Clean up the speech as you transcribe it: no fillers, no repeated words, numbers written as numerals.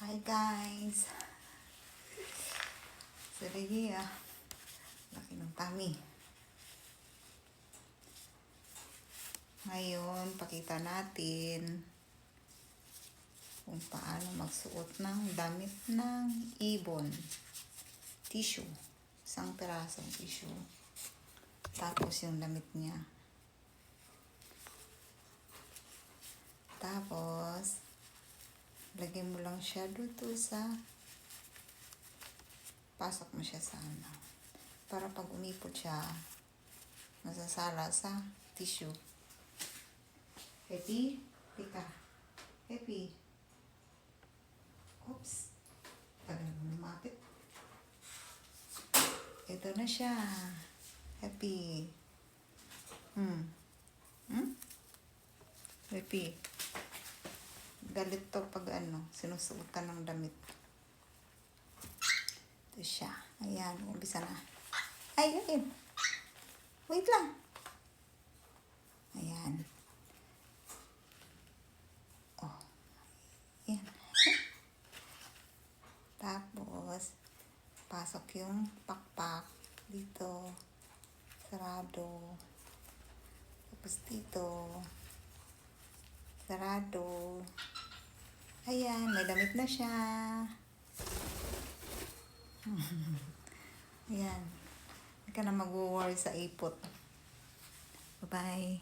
Hi guys! So, Regia, laki ng tummy. Ngayon, pakita natin kung paano magsuot ng damit ng ibon. Tissue. Isang pirasong tissue. Tapos yung damit niya. Tapos, lagyan mo lang siya dito sa pasok mo siya sa ano. Para pag umipot siya, masasala sa tissue. Happy? Tika. Happy. Oops. Tagal mo lumapit. Ito na siya. Happy. Happy. Galit to pag sinusuotan ng damit. Ito siya. Ayan, umpisa na. Ay, ayun. Wait lang. Ayan. Oh. Ayan. Tapos, pasok yung pakpak dito. Sarado. Tapos dito. Sarado. Ayan, may damit na siya. Ayan. Hindi ka na mag-worry sa ipot. Bye-bye.